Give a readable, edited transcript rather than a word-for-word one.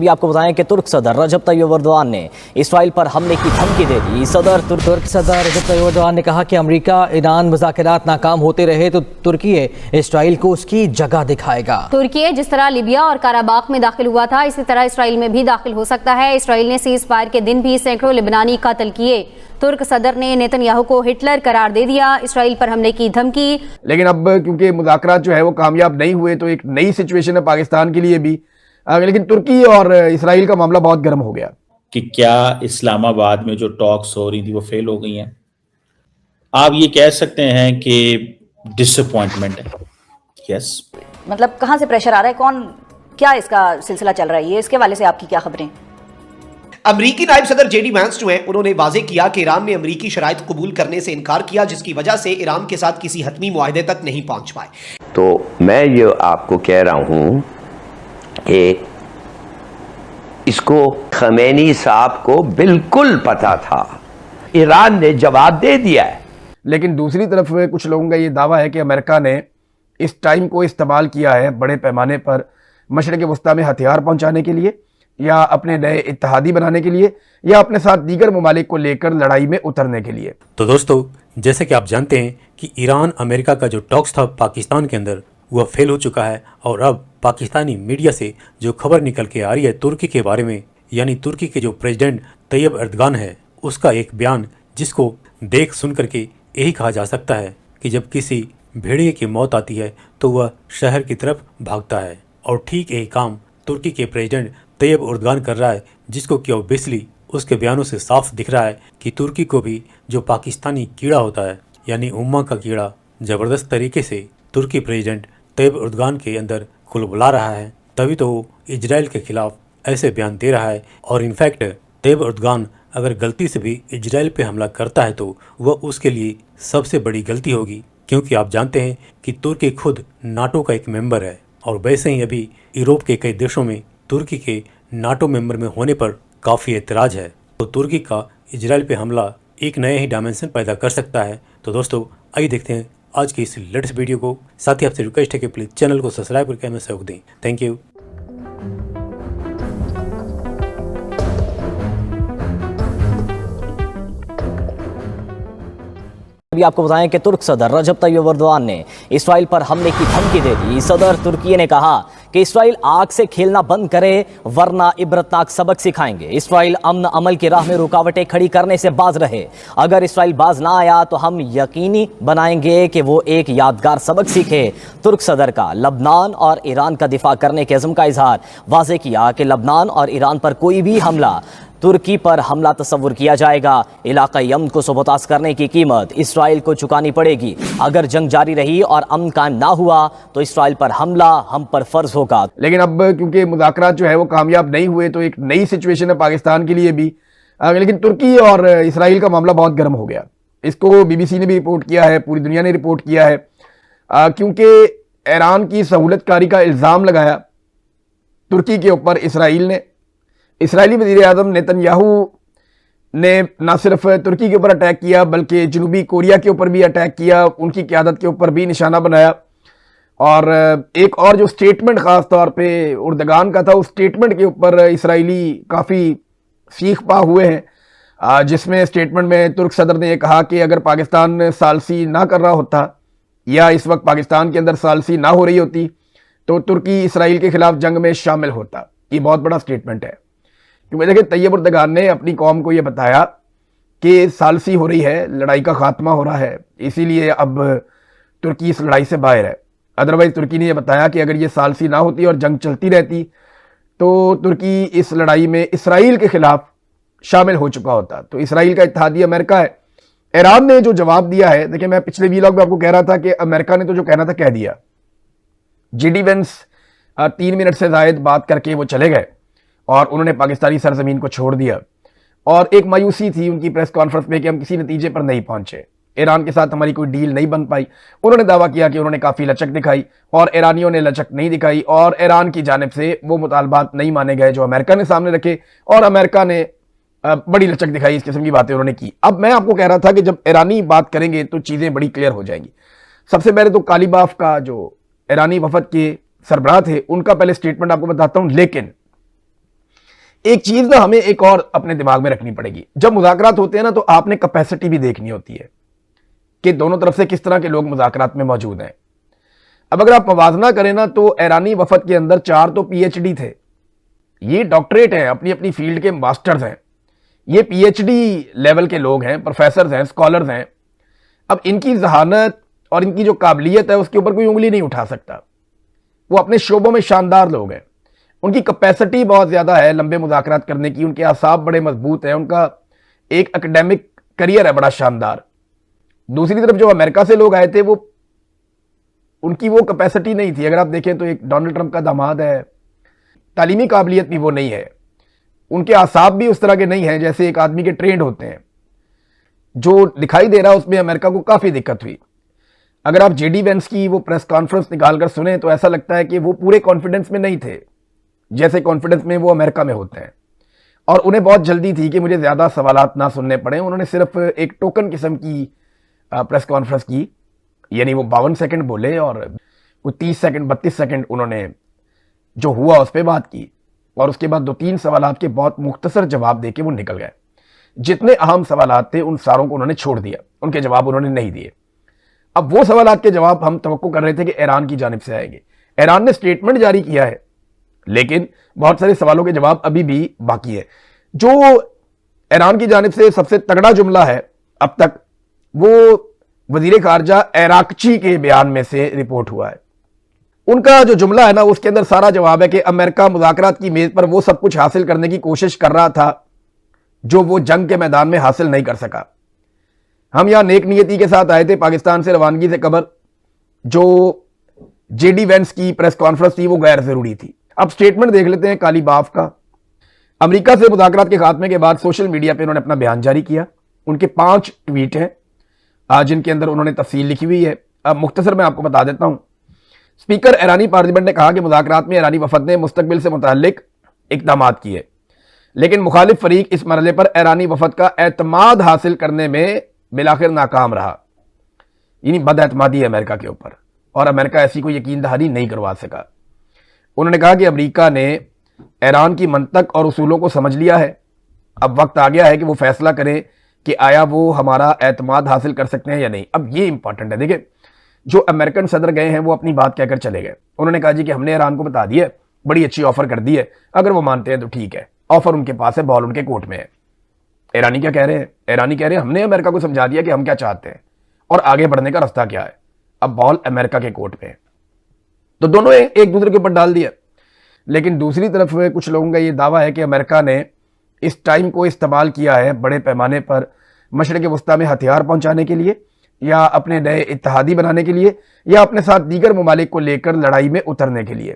अभी आपको बताएं कि तुर्क सदर रजब तैयब एर्दोगान ने इसराइल पर हमले की धमकी दे दी। तुर्क सदर रजब तैयब एर्दोगान ने कहा कि अमेरिका ईरान मुज़ाकरात नाकाम होते रहे तो तुर्की इसराइल को उसकी जगह दिखाएगा। तुर्की जिस तरह लिबिया और काराबाख में दाखिल हुआ था, इसी तरह इसराइल में भी दाखिल हो सकता है। इसराइल ने सीज फायर के दिन भी सैकड़ों लिबनानी कत्ल किए। तुर्क सदर ने नेतन्याहू को हिटलर करार दे दिया। इसराइल पर हमले की धमकी। लेकिन अब क्योंकि मुज़ाकरात जो है वो कामयाब नहीं हुए तो एक नई सिचुएशन है पाकिस्तान के लिए भी। लेकिन तुर्की और इसराइल का मामला बहुत गर्म हो गया कि क्या इस्लामाबाद में जो टॉक्स हो रही थी वो फेल हो गई हैं। आप ये कह सकते हैं कि डिसअपॉइंटमेंट है। यस, मतलब कहाँ से प्रेशर आ रहा है, कौन क्या इसका सिलसिला चल रहा है, ये इसके वाले से आपकी क्या खबरें? अमरीकी नायब सदर जेडी वैंस जो हैं उन्होंने वाजे किया कि ईरान ने अमरीकी शराइत कबूल करने से इनकार किया, जिसकी वजह से ईरान के साथ किसी हतमी मुआहदे तक नहीं पहुंच पाए। तो मैं ये आपको कह रहा हूं कि इसको खमेनी साहब को बिल्कुल पता था, ईरान ने जवाब दे दिया है। लेकिन दूसरी तरफ कुछ लोगों का ये दावा है कि अमेरिका ने इस टाइम को इस्तेमाल किया है बड़े पैमाने पर मशरिक़ वस्ता में हथियार पहुंचाने के लिए, या अपने नए इत्तेहादी बनाने के लिए, या अपने साथ दीगर ममालिक को लेकर लड़ाई में उतरने के लिए। तो दोस्तों, जैसे कि आप जानते हैं कि ईरान अमेरिका का जो टॉक्स था पाकिस्तान के अंदर, वह फेल हो चुका है। और अब पाकिस्तानी मीडिया से जो खबर निकल के आ रही है तुर्की के बारे में, यानी तुर्की के जो प्रेसिडेंट तैयब एर्दोगान है, उसका एक बयान जिसको देख सुन करके यही कहा जा सकता है कि जब किसी भेड़िए की मौत आती है तो वह शहर की तरफ भागता है। और ठीक यही काम तुर्की के प्रेसिडेंट तैयब एर्दोगान कर रहा है, जिसको कि ऑब्वियसली उसके बयानों से साफ दिख रहा है कि तुर्की को भी जो पाकिस्तानी कीड़ा होता है, यानी उम्मा का कीड़ा, ज़बरदस्त तरीके से तुर्की प्रेसिडेंट तैयब एर्दोगान के अंदर खुलबुला रहा है। तभी तो वो इजराइल के खिलाफ ऐसे बयान दे रहा है। और इनफैक्ट तैयब एर्दोगान अगर गलती से भी इजराइल पे हमला करता है तो वह उसके लिए सबसे बड़ी गलती होगी, क्योंकि आप जानते हैं कि तुर्की खुद नाटो का एक मेंबर है। और वैसे ही अभी यूरोप के कई देशों में तुर्की के नाटो मेंबर में होने पर काफ़ी एतराज़ है। तो तुर्की का इजराइल पे हमला एक नया ही डायमेंशन पैदा कर सकता है। तो दोस्तों, आइए देखते हैं आज की इस लेटेस्ट वीडियो को। साथ ही आपसे रिक्वेस्ट है कि प्लीज़ चैनल को सब्सक्राइब करके हमें सहयोग दें। Thank you. अभी आपको बताएं कि तुर्क सदर रजब तैयब एर्दोगान ने इसराइल पर हमले की धमकी दे दी। सदर तुर्की ने कहा कि इसराइल आग से खेलना बंद करे वरना इबरतनाक सबक सिखाएंगे। इसराइल अमन अमल की राह में रुकावटें खड़ी करने से बाज रहे। अगर इसराइल बाज ना आया तो हम यकीनी बनाएंगे कि वो एक यादगार सबक सीखे। तुर्क सदर का लबनान और ईरान का दिफा करने के अज़्म का इजहार। वाज़ेह किया कि लबनान और ईरान पर कोई भी हमला तुर्की पर हमला तस्वुर किया जाएगा। इलाक़ाई अमन को सबोतास करने की कीमत इसराइल को चुकानी पड़ेगी। अगर जंग जारी रही और अमन कायम ना हुआ तो इसराइल पर हमला हम पर फर्ज होगा। लेकिन अब क्योंकि मुज़ाकरात जो है वो कामयाब नहीं हुए तो एक नई सिचुएशन है पाकिस्तान के लिए भी। लेकिन तुर्की और इसराइल का मामला बहुत गर्म हो गया। इसको BBC ने भी रिपोर्ट किया है, पूरी दुनिया ने रिपोर्ट किया है, क्योंकि ईरान की सहूलतकारी का इल्ज़ाम लगाया तुर्की के ऊपर इसराइल ने। इसराइली वज़ीर आज़म नेतन्याहू ने न सिर्फ तुर्की के ऊपर अटैक किया बल्कि जनूबी कोरिया के ऊपर भी अटैक किया, उनकी क़यादत के ऊपर भी निशाना बनाया। और एक और जो स्टेटमेंट ख़ास तौर पे एर्दोगान का था, उस स्टेटमेंट के ऊपर इसराइली काफ़ी सीख पा हुए हैं, जिसमें स्टेटमेंट में तुर्क सदर ने यह कहा कि अगर पाकिस्तान सालसी ना कर रहा होता या इस वक्त पाकिस्तान के अंदर सालसी ना हो रही होती तो तुर्की इसराइल के खिलाफ जंग में शामिल होता। ये बहुत बड़ा स्टेटमेंट है, क्योंकि देखिए तैयब एर्दोगान ने अपनी कौम को यह बताया कि सालसी हो रही है, लड़ाई का खात्मा हो रहा है, इसीलिए अब तुर्की इस लड़ाई से बाहर है। अदरवाइज तुर्की ने यह बताया कि अगर ये सालसी ना होती और जंग चलती रहती तो तुर्की इस लड़ाई में इसराइल के खिलाफ शामिल हो चुका होता। तो इसराइल का इत्तेहादी अमेरिका है। ईरान ने जो जवाब दिया है, देखिए मैं पिछले वीलॉग में आपको कह रहा था कि अमेरिका ने तो जो कहना था कह दिया। जेडी वेंस 3 मिनट से ज़ायद बात करके वो चले गए और उन्होंने पाकिस्तानी सरजमीन को छोड़ दिया। और एक मायूसी थी उनकी प्रेस कॉन्फ्रेंस में कि हम किसी नतीजे पर नहीं पहुंचे, ईरान के साथ हमारी कोई डील नहीं बन पाई। उन्होंने दावा किया कि उन्होंने काफ़ी लचक दिखाई और ईरानियों ने लचक नहीं दिखाई और ईरान की जानिब से वो मुतालबात नहीं माने गए जो अमेरिका ने सामने रखे, और अमेरिका ने बड़ी लचक दिखाई। इस किस्म की बातें उन्होंने की। अब मैं आपको कह रहा था कि जब ईरानी बात करेंगे तो चीज़ें बड़ी क्लियर हो जाएंगी। सबसे पहले तो कालीबाफ का जो ईरानी वफद के सरबराह थे उनका पहले स्टेटमेंट आपको बताता हूँ। लेकिन एक चीज ना हमें एक और अपने दिमाग में रखनी पड़ेगी, जब मुज़ाकरात होते हैं ना तो आपने कैपेसिटी भी देखनी होती है कि दोनों तरफ से किस तरह के लोग मुज़ाकरात में मौजूद हैं। अब अगर आप मवाजना करें ना तो ईरानी वफद के अंदर 4 तो पीएचडी थे, ये डॉक्टरेट हैं, अपनी अपनी फील्ड के मास्टर्स हैं, ये पीएचडी लेवल के लोग हैं, प्रोफेसर्स हैं, स्कॉलर्स हैं। अब इनकी जहानत और इनकी जो काबिलियत है उसके ऊपर कोई उंगली नहीं उठा सकता। वो अपने शोबों में शानदार लोग हैं, उनकी कैपेसिटी बहुत ज़्यादा है लंबे मुज़ाकरात करने की, उनके आसाब बड़े मजबूत हैं, उनका एक एकेडमिक करियर है बड़ा शानदार। दूसरी तरफ जो अमेरिका से लोग आए थे वो उनकी वो कैपेसिटी नहीं थी। अगर आप देखें तो एक डोनाल्ड ट्रंप का दामाद है, तालीमी काबिलियत भी वो नहीं है, उनके आसाब भी उस तरह के नहीं हैं जैसे एक आदमी के ट्रेंड होते हैं। जो दिखाई दे रहा है उसमें अमेरिका को काफ़ी दिक्कत हुई। अगर आप जेडी वेंस की वो प्रेस कॉन्फ्रेंस निकाल कर सुने तो ऐसा लगता है कि वो पूरे कॉन्फिडेंस में नहीं थे जैसे कॉन्फिडेंस में वो अमेरिका में होते हैं, और उन्हें बहुत जल्दी थी कि मुझे ज़्यादा सवालात ना सुनने पड़े। उन्होंने सिर्फ एक टोकन किस्म की प्रेस कॉन्फ्रेंस की, यानी वो 52 सेकंड बोले और कुछ 30 सेकंड 32 सेकंड उन्होंने जो हुआ उस पर बात की, और उसके बाद 2-3 सवालात के बहुत मुख्तसर जवाब देके वो निकल गए। जितने अहम सवालात थे उन सारों को उन्होंने छोड़ दिया, उनके जवाब उन्होंने नहीं दिए। अब वो सवालात के जवाब हम तवक्को कर रहे थे कि ईरान की जानिब से आएंगे। ईरान ने स्टेटमेंट जारी किया है, लेकिन बहुत सारे सवालों के जवाब अभी भी बाकी है। जो ईरान की जानिब से सबसे तगड़ा जुमला है अब तक वो वजीर खारजा एराकची के बयान में से रिपोर्ट हुआ है। उनका जो जुमला है ना उसके अंदर सारा जवाब है कि अमेरिका मुज़ाकरात की मेज पर वो सब कुछ हासिल करने की कोशिश कर रहा था जो वो जंग के मैदान में हासिल नहीं कर सका। हम यहां नेक नियति के साथ आए थे, पाकिस्तान से रवानगी से कबर जो जेडी वेंस की प्रेस कॉन्फ्रेंस थी वो गैर जरूरी थी। अब स्टेटमेंट देख लेते हैं काली बाफ का। अमेरिका से मुज़ाकरात के खात्मे के बाद सोशल मीडिया पर उन्होंने अपना बयान जारी किया। उनके 5 ट्वीट हैं जिनके अंदर उन्होंने तफसील लिखी हुई है। अब मुख्तसर मैं आपको बता देता हूं। स्पीकर ईरानी पार्लियामेंट ने कहा कि मुज़ाकरात में ईरानी वफद ने मुस्तकबिल से मुताल्लिक इक़दाम किए, लेकिन मुखालिफ फरीक इस मरहले पर ईरानी वफद का एतमाद हासिल करने में बिलाखिर नाकाम रहा। यानी बदएतमादी है अमेरिका के ऊपर, और अमेरिका ऐसी कोई यकीन दहानी नहीं करवा सका। उन्होंने कहा कि अमेरिका ने ईरान की मंतक और उसूलों को समझ लिया है, अब वक्त आ गया है कि वो फैसला करें कि आया वो हमारा एतमाद हासिल कर सकते हैं या नहीं। अब ये इंपॉर्टेंट है। देखिए, जो अमेरिकन सदर गए हैं वो अपनी बात कहकर चले गए। उन्होंने कहा जी कि हमने ईरान को बता दिया, बड़ी अच्छी ऑफर कर दी है, अगर वो मानते हैं तो ठीक है, ऑफर उनके पास है, बॉल उनके कोर्ट में है। ईरानी क्या कह रहे हैं? ईरानी कह रहे हैं हमने अमेरिका को समझा दिया कि हम क्या चाहते हैं और आगे बढ़ने का रास्ता क्या है, अब बॉल अमेरिका के कोर्ट में है। तो दोनों एक दूसरे के ऊपर डाल दिया। लेकिन दूसरी तरफ कुछ लोगों का ये दावा है कि अमेरिका ने इस टाइम को इस्तेमाल किया है बड़े पैमाने पर मशरिक़ वस्ता में हथियार पहुंचाने के लिए, या अपने नए इत्तेहादी बनाने के लिए, या अपने साथ दीगर ममालिक को लेकर लड़ाई में उतरने के लिए।